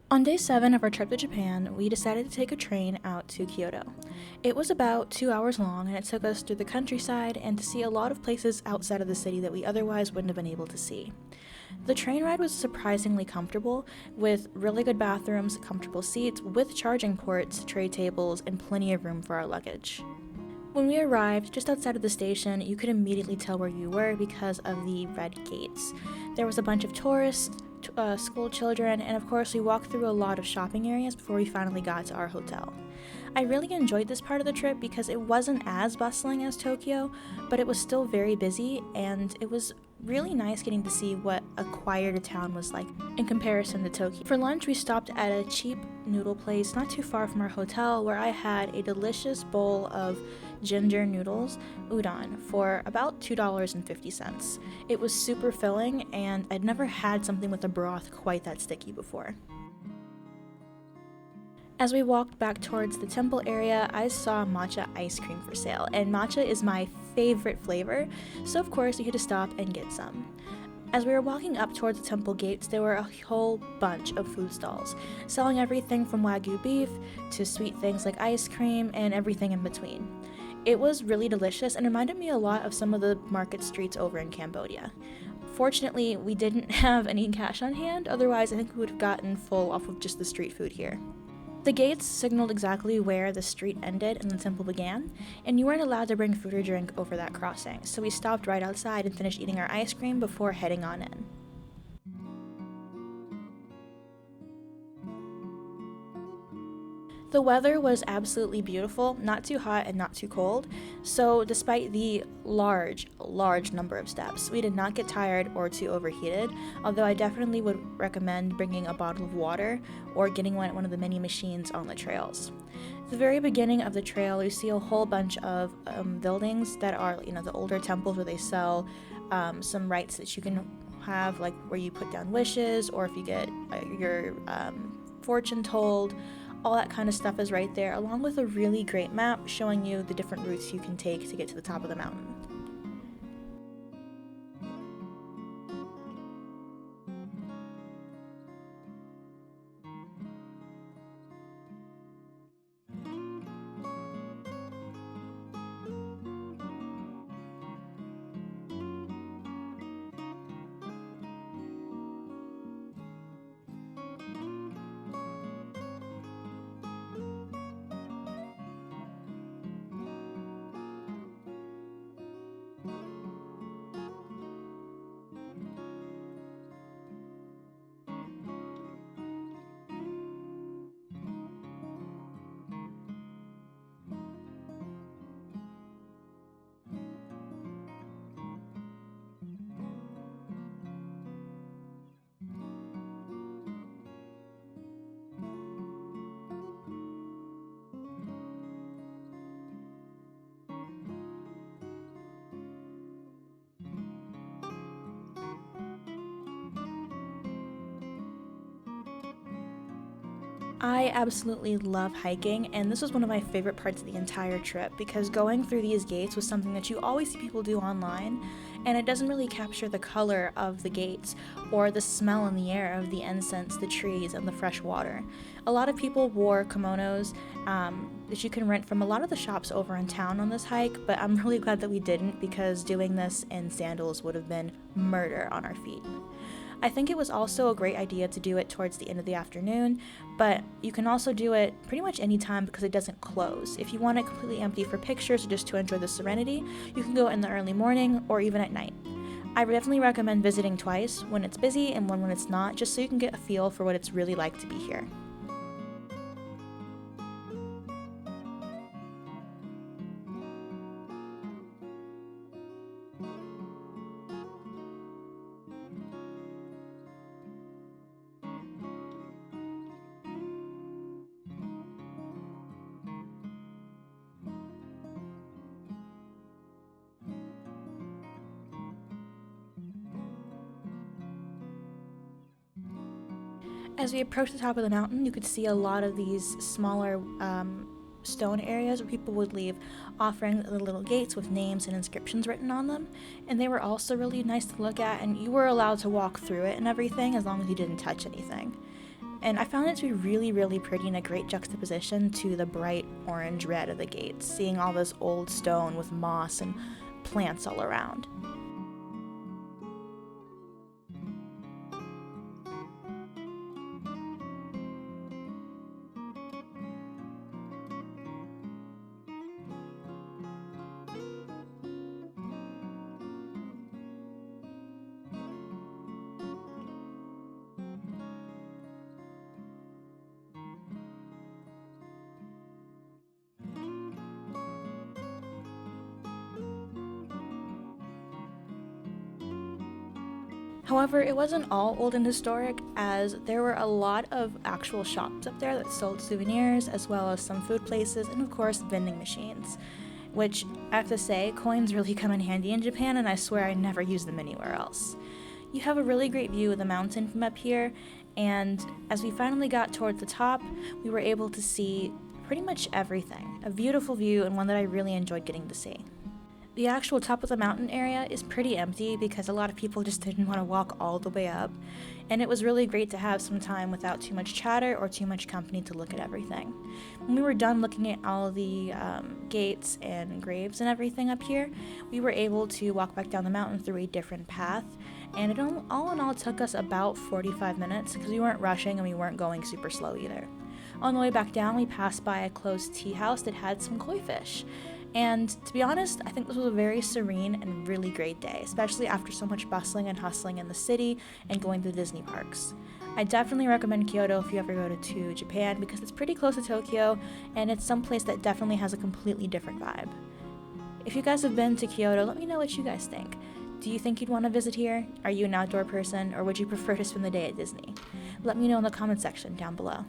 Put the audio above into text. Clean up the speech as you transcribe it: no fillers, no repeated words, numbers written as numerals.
On day 7 of our trip to Japan, we decided to take a train out to Kyoto. It was about 2 hours long and it took us through the countryside and to see a lot of places outside of the city that we otherwise wouldn't have been able to see. The train ride was surprisingly comfortable, with really good bathrooms, comfortable seats, with charging ports, tray tables, and plenty of room for our luggage. When we arrived just outside of the station, you could immediately tell where you were because of the red gates. There was a bunch of tourists, school children, and of course we walked through a lot of shopping areas before we finally got to our hotel. I really enjoyed this part of the trip because it wasn't as bustling as Tokyo, but it was still very busy, and it was really nice getting to see what a quieter town was like in comparison to Tokyo. For lunch, we stopped at a cheap noodle place not too far from our hotel where I had a delicious bowl of ginger noodles, udon, for about $2.50. It was super filling, and I'd never had something with a broth quite that sticky before. As we walked back towards the temple area, I saw matcha ice cream for sale, and matcha is my favorite flavor, so of course we had to stop and get some. As we were walking up towards the temple gates, there were a whole bunch of food stalls, selling everything from Wagyu beef to sweet things like ice cream and everything in between. It was really delicious and reminded me a lot of some of the market streets over in Cambodia. Fortunately, we didn't have any cash on hand, otherwise I think we would have gotten full off of just the street food here. The gates signaled exactly where the street ended and the temple began, and you weren't allowed to bring food or drink over that crossing, so we stopped right outside and finished eating our ice cream before heading on in. The weather was absolutely beautiful, not too hot and not too cold, so despite the large number of steps, we did not get tired or too overheated, although I definitely would recommend bringing a bottle of water or getting one at one of the many machines on the trails. At the very beginning of the trail, you see a whole bunch of buildings that are, the older temples where they sell some rites that you can have, like where you put down wishes, or if you get your fortune told. All that kind of stuff is right there, along with a really great map showing you the different routes you can take to get to the top of the mountain. I absolutely love hiking, and this was one of my favorite parts of the entire trip because going through these gates was something that you always see people do online, and it doesn't really capture the color of the gates or the smell in the air of the incense, the trees, and the fresh water. A lot of people wore kimonos that you can rent from a lot of the shops over in town on this hike, but I'm really glad that we didn't because doing this in sandals would have been murder on our feet. I think it was also a great idea to do it towards the end of the afternoon, but you can also do it pretty much any time because it doesn't close. If you want it completely empty for pictures or just to enjoy the serenity, you can go in the early morning or even at night. I definitely recommend visiting twice, when it's busy and one when it's not, just so you can get a feel for what it's really like to be here. As we approached the top of the mountain, you could see a lot of these smaller stone areas where people would leave offerings at the little gates with names and inscriptions written on them, and they were also really nice to look at, and you were allowed to walk through it and everything as long as you didn't touch anything. And I found it to be really, really pretty and a great juxtaposition to the bright orange red of the gates, seeing all this old stone with moss and plants all around. However, it wasn't all old and historic, as there were a lot of actual shops up there that sold souvenirs, as well as some food places, and of course, vending machines. Which, I have to say, coins really come in handy in Japan, and I swear I never use them anywhere else. You have a really great view of the mountain from up here, and as we finally got toward the top, we were able to see pretty much everything. A beautiful view, and one that I really enjoyed getting to see. The actual top of the mountain area is pretty empty because a lot of people just didn't want to walk all the way up, and it was really great to have some time without too much chatter or too much company to look at everything. When we were done looking at all the gates and graves and everything up here, we were able to walk back down the mountain through a different path, and it all in all took us about 45 minutes because we weren't rushing and we weren't going super slow either. On the way back down, we passed by a closed tea house that had some koi fish. And to be honest, I think this was a very serene and really great day, especially after so much bustling and hustling in the city and going to Disney parks. I definitely recommend Kyoto if you ever go to Japan because it's pretty close to Tokyo and it's someplace that definitely has a completely different vibe. If you guys have been to Kyoto, let me know what you guys think. Do you think you'd want to visit here? Are you an outdoor person, or would you prefer to spend the day at Disney? Let me know in the comment section down below.